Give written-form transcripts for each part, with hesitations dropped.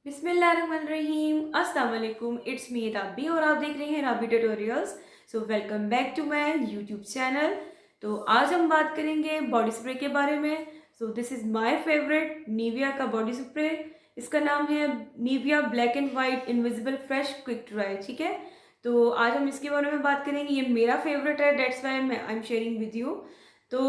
बिस्मिल्लाहिर्रहमानिर्रहीम अस्सलाम वालेकुम। इट्स मी राबी और आप देख रहे हैं Rabi tutorials. So welcome back to my YouTube channel. तो आज हम बात करेंगे बॉडी स्प्रे के बारे में। So this is my favourite Nivea का बॉडी स्प्रे। इसका नाम है Nivea black and white invisible fresh quick dry. ठीक है, तो आज हम इसके बारे में बात करेंगे। ये मेरा फेवरेट है, that's why I am sharing with you. तो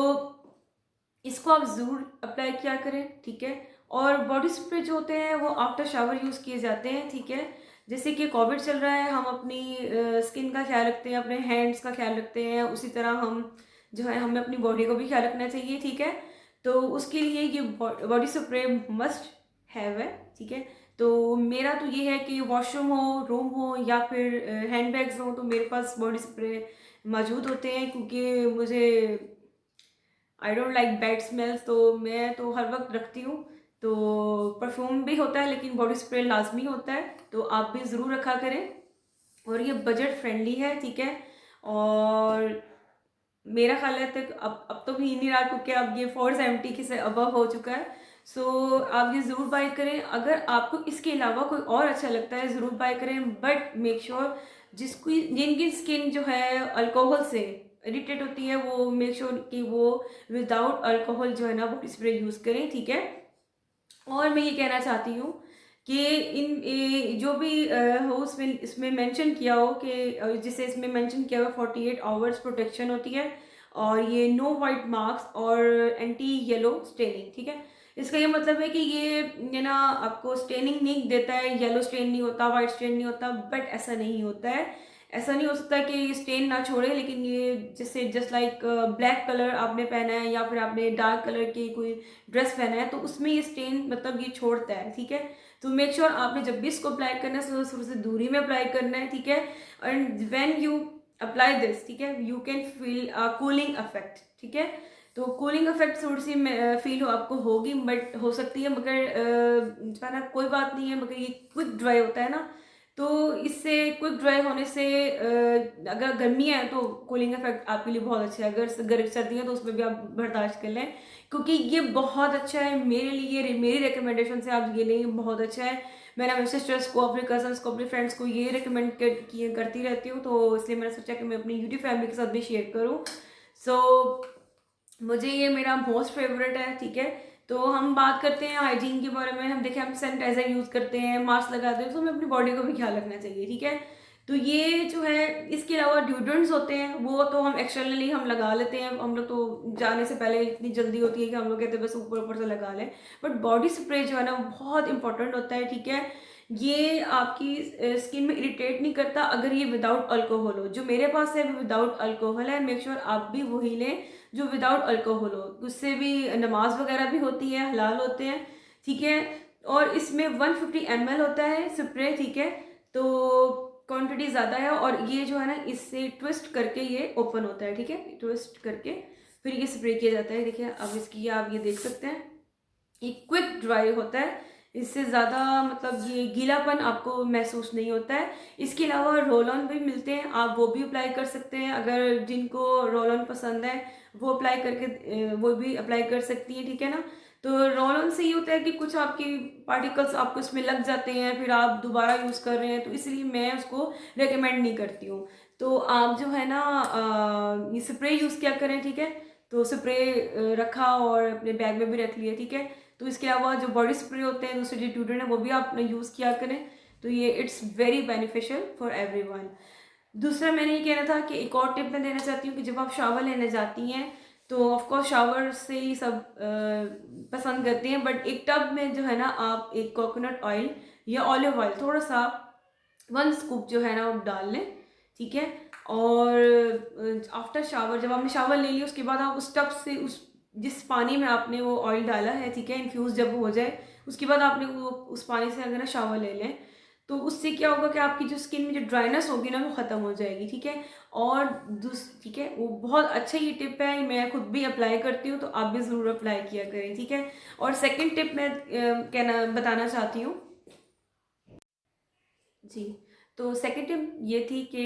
इसको आप ज़रूर अप्लाई किया करें, ठीक है। और बॉडी स्प्रे जो होते हैं वो आफ्टर शावर यूज़ किए जाते हैं, ठीक है। जैसे कि कोविड चल रहा है, हम अपनी स्किन का ख्याल रखते हैं, अपने हैंड्स का ख्याल रखते हैं, उसी तरह हम जो है हमें अपनी बॉडी को भी ख्याल रखना चाहिए, ठीक है। तो उसके लिए ये बॉडी स्प्रे मस्ट हैव है, ठीक है। तो मेरा तो ये है कि वॉशरूम हो, रूम हो या फिर हैंड बैग्स हो, तो मेरे पास बॉडी स्प्रे मौजूद होते हैं, क्योंकि मुझे I don't like bad smells, तो मैं तो हर वक्त रखती हूँ। तो परफ्यूम भी होता है लेकिन बॉडी स्प्रे लाजमी होता है, तो आप भी ज़रूर रखा करें। और ये बजट फ्रेंडली है, ठीक है। और मेरा ख्याल है तक अब तो भी ही नहीं रहा, क्योंकि अब ये 470 के से अबव हो चुका है। सो आप ये ज़रूर बाय करें। अगर आपको इसके अलावा कोई और अच्छा लगता है ज़रूर बाय करें, बट मेक श्योर जिनकी स्किन जो है अल्कोहल से इरिटेट होती है, वो मेक श्योर कि वो विदाउट अल्कोहल जो है ना बॉडी स्प्रे यूज़ करें, ठीक है। और मैं ये कहना चाहती हूँ कि जो भी हो उसमें इसमें मेंशन किया हो कि जिसे इसमें मेंशन किया हुआ 48 आवर्स प्रोटेक्शन होती है, और ये नो वाइट मार्क्स और एंटी येलो स्टेनिंग, ठीक है। इसका ये मतलब है कि ये ना आपको स्टेनिंग नहीं देता है, येलो स्टेन नहीं होता, वाइट स्टेन नहीं होता, बट ऐसा नहीं होता है। ऐसा नहीं हो सकता कि ये स्टेन ना छोड़े, लेकिन ये जैसे जस्ट लाइक ब्लैक कलर आपने पहना है या फिर आपने डार्क कलर की कोई ड्रेस पहना है, तो उसमें ये स्टेन मतलब ये छोड़ता है, ठीक है। तो मेक श्योर आपने जब भी इसको अप्लाई करना है तो थोड़ी सी दूरी में अप्लाई करना है, ठीक है। And when you apply this, ठीक है, you can feel cooling effect, ठीक है। तो कूलिंग इफेक्ट थोड़ी सी फील हो आपको होगी, बट हो सकती है, मगर जो है ना कोई बात नहीं है। मगर ये क्विक ड्राई होता है ना, तो इससे क्विक ड्राई होने से अगर गर्मी है तो कूलिंग इफेक्ट आपके लिए बहुत अच्छा है। अगर गर्म सर्दी है तो उसमें भी आप बर्दाश्त कर लें, क्योंकि ये बहुत अच्छा है मेरे लिए। मेरी रिकमेंडेशन से आप ये लें, बहुत अच्छा है। मैंने अपने सिस्टर्स को, अपने कजन्स को, अपने फ्रेंड्स को ये रिकमेंड करती रहती हूँ, तो इसलिए मैंने सोचा कि मैं अपनी यूट्यूब फैमिली के साथ भी शेयर करूँ। सो मुझे ये मेरा मोस्ट फेवरेट है, ठीक है। तो हम बात करते हैं हाइजीन के बारे में। हम देखें, हम सैनिटाइजर यूज़ करते हैं, मास्क लगाते हैं, तो हमें अपनी बॉडी को भी ख्याल रखना चाहिए, ठीक है। तो ये जो है, इसके अलावा ड्यूडेंट्स होते हैं, वो तो हम एक्सटर्नली हम लगा लेते हैं। हम लोग तो जाने से पहले इतनी जल्दी होती है कि हम लोग कहते हैं बस ऊपर ऊपर से लगा लें, बट बॉडी स्प्रे जो है ना वो बहुत इंपॉर्टेंट होता है, ठीक है। ये आपकी स्किन में इरिटेट नहीं करता अगर ये विदाउट अल्कोहल हो। जो मेरे पास है वो विदाउट अल्कोहल है। मेक श्योर आप भी वही लें जो विदाउट अल्कोहल हो, उससे भी नमाज वगैरह भी होती है, हलाल होते हैं, ठीक है। और इसमें 150 ml होता है स्प्रे, ठीक है। तो क्वांटिटी ज़्यादा है, और ये जो है ना इससे ट्विस्ट करके ये ओपन होता है, ठीक है। ट्विस्ट करके फिर ये स्प्रे किया जाता है। देखिए अब इसकी आप ये देख सकते हैं, ये क्विक ड्राई होता है। इससे ज़्यादा मतलब ये गीलापन आपको महसूस नहीं होता है। इसके अलावा रोल ऑन भी मिलते हैं, आप वो भी अप्लाई कर सकते हैं। अगर जिनको रोल ऑन पसंद है वो अप्लाई करके वो भी अप्लाई कर सकती है, ठीक है ना। तो रोल ऑन से ये होता है कि कुछ आपकी पार्टिकल्स आपको इसमें लग जाते हैं, फिर आप दोबारा यूज़ कर रहे हैं, तो इसलिए मैं उसको रेकमेंड नहीं करती हूँ। तो आप जो है ना ये स्प्रे यूज़ किया करें, ठीक है। तो स्प्रे रखा और अपने बैग में भी रख लिया, ठीक है। तो इसके अलावा जो बॉडी स्प्रे होते हैं, दूसरे जो डिओड्रेंट है, वो भी आप यूज़ किया करें। तो ये it's very beneficial for everyone. दूसरा मैंने ये कहना था कि एक और टिप मैं देना चाहती हूँ कि जब आप शावर लेने जाती हैं, तो ऑफ कोर्स शावर से ही सब पसंद करते हैं, बट एक टब में जो है ना आप एक कोकोनट ऑयल या ऑलिव ऑयल थोड़ा सा 1 स्कूप जो है ना वो डाल लें, ठीक है। और आफ्टर शावर, जब आपने शावर ले लिया उसके बाद आप उस टब से उस जिस पानी में आपने वो ऑयल डाला है, ठीक है, इन्फ्यूज़ जब हो जाए उसके बाद आपने वो उस पानी से अगर ना शावर ले लें, तो उससे क्या होगा कि आपकी जो स्किन में जो ड्राइनेस होगी ना वो ख़त्म हो जाएगी, ठीक है। और ठीक है, वो बहुत अच्छा ये टिप है, मैं खुद भी अप्लाई करती हूँ, तो आप भी ज़रूर अप्लाई किया करें, ठीक है। और सेकंड टिप मैं कहना बताना चाहती हूँ जी। तो सेकंड टिप ये थी कि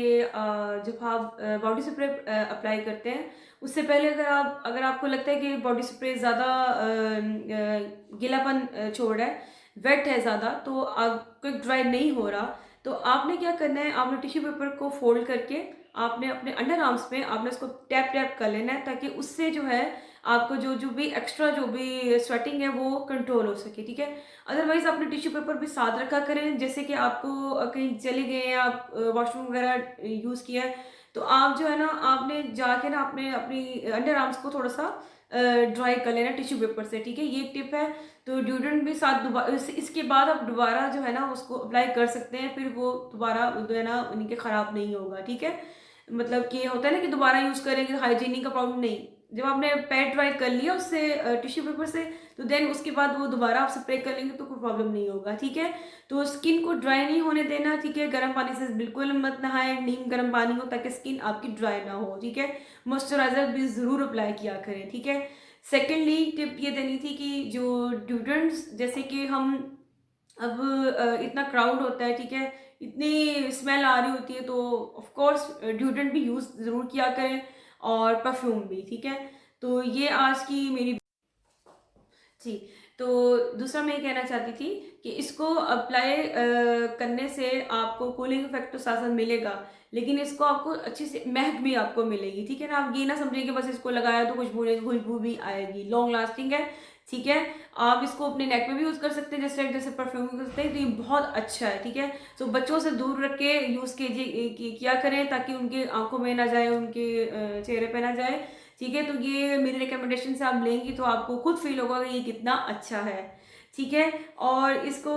जब आप बॉडी स्प्रे अप्लाई करते हैं, उससे पहले अगर आपको लगता है कि बॉडी स्प्रे ज़्यादा गीलापन छोड़ रहा है, वेट है ज़्यादा, तो क्विक ड्राई नहीं हो रहा, तो आपने क्या करना है, आपने टिश्यू पेपर को फोल्ड करके आपने अपने अंडर आर्म्स में आपने उसको टैप टैप कर लेना है, ताकि उससे जो है आपको जो जो भी एक्स्ट्रा जो भी स्वेटिंग है वो कंट्रोल हो सके, ठीक है। अदरवाइज अपने टिश्यू पेपर भी साथ रखा करें, जैसे कि आपको कहीं चले गए हैं, आप वॉशरूम वगैरह यूज़ किया है, तो आप जो है ना आपने जाके ना अपने अपनी अंडर आर्म्स को थोड़ा सा ड्राई कर लेना टिश्यू पेपर से, ठीक है। ये एक टिप है। तो ड्यूरेंट भी साथ दोबारा इसके बाद आप दोबारा जो है ना उसको अप्लाई कर सकते हैं, फिर वो दोबारा जो है ना उनके ख़राब नहीं होगा, ठीक है। मतलब कि होता है ना कि दोबारा यूज़ करेंगे तो हाइजीनिक का प्रॉब्लम नहीं। जब आपने पैड ड्राई कर लिया उससे टिश्यू पेपर से, तो देन उसके बाद वो दोबारा आप स्प्रे कर लेंगे तो कोई प्रॉब्लम नहीं होगा, ठीक है। तो स्किन को ड्राई नहीं होने देना, ठीक है। गर्म पानी से बिल्कुल मत नहाएं, नीम गर्म पानी हो, ताकि स्किन आपकी ड्राई ना हो, ठीक है। मॉइस्चराइजर भी ज़रूर अप्लाई किया करें, ठीक है। सेकेंडली टिप ये देनी थी कि जो ड्यूडेंट्स, जैसे कि हम अब इतना क्राउड होता है, ठीक है, इतनी स्मेल आ रही होती है, तो ऑफ कोर्स ड्यूडेंट भी यूज़ ज़रूर किया करें, और परफ्यूम भी, ठीक है। तो ये आज की मेरी जी। तो दूसरा मैं ये कहना चाहती थी कि इसको अप्लाई करने से आपको कूलिंग इफेक्ट तो साथ साथ मिलेगा, लेकिन इसको आपको अच्छी से महक भी आपको मिलेगी, ठीक है ना। आप ये ना समझिए कि बस इसको लगाया तो खुशबू भी आएगी, लॉन्ग लास्टिंग है, ठीक है। आप इसको अपने नेक में भी यूज़ कर सकते हैं, जैसे जैसे परफ्यूम कर सकते हैं, तो ये बहुत अच्छा है, ठीक है। तो बच्चों से दूर रख के यूज़ कीजिए, किया करें, ताकि उनके आंखों में ना जाए, उनके चेहरे पे ना जाए, ठीक है। तो ये मेरी रिकमेंडेशन से आप लेंगी तो आपको खुद फील होगा कि ये कितना अच्छा है, ठीक है। और इसको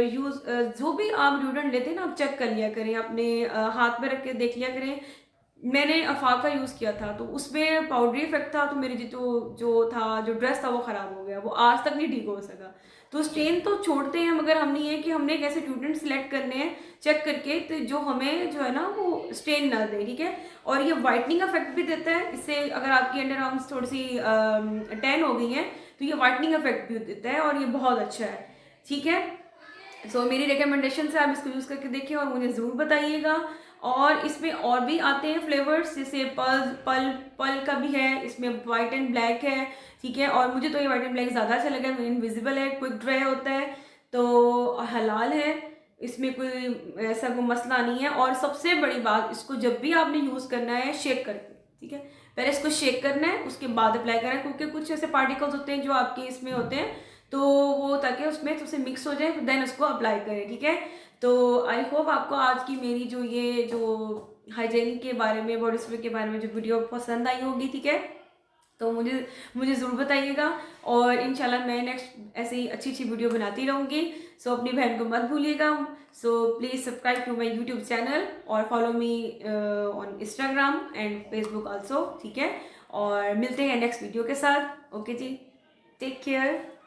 यूज़ जो भी आप डिओड्रेंट लेते हैं ना, आप चेक कर लिया करें, अपने हाथ में रख के देख लिया करें। मैंने अफाक का यूज़ किया था, तो उसमें पाउडरी इफेक्ट था, तो मेरी जो जो था जो ड्रेस था वो ख़राब हो गया, वो आज तक नहीं ठीक हो सका। तो स्टेन तो छोड़ते हैं, मगर हमने ये कि हमने एक ऐसे डिओड्रेंट सिलेक्ट करने हैं चेक करके, तो जो हमें जो है ना वो स्टेन ना दे, ठीक है। और ये वाइटनिंग इफेक्ट भी देता है, इससे अगर आपकी अंडर आर्म्स थोड़ी सी टैन हो गई हैं, तो ये वाइटनिंग इफेक्ट भी देता है, और ये बहुत अच्छा है, ठीक है। सो मेरी रिकमेंडेशन से आप इसको यूज़ करके देखिए और मुझे ज़रूर बताइएगा। और इसमें और भी आते हैं फ्लेवर्स, जैसे पल पल का भी है, इसमें वाइट एंड ब्लैक है, ठीक है। और मुझे तो ये वाइट एंड ब्लैक ज़्यादा अच्छा लगा, इनविजिबल है, क्विक ड्राई होता है, तो हलाल है, इसमें कोई ऐसा कोई मसला नहीं है। और सबसे बड़ी बात, इसको जब भी आपने यूज़ करना है शेक करके, ठीक है। पहले इसको शेक करना है, उसके बाद अप्लाई करना है, क्योंकि कुछ ऐसे पार्टिकल्स होते हैं जो आपके इसमें होते हैं, तो वो ताकि उसमें तुमसे मिक्स हो जाए, देन उसको अप्लाई करें, ठीक है। तो आई होप आपको आज की मेरी जो हाइजीन के बारे में, बॉडी स्प्रे के बारे में जो वीडियो पसंद आई होगी, ठीक है। तो मुझे मुझे ज़रूर बताइएगा, और इंशाल्लाह मैं नेक्स्ट ऐसे ही अच्छी अच्छी वीडियो बनाती रहूँगी। सो अपनी बहन को मत भूलिएगा। So please subscribe to my YouTube channel, और follow me on Instagram and Facebook also, ठीक है। और मिलते हैं नेक्स्ट वीडियो के साथ। ओके जी, टेक केयर।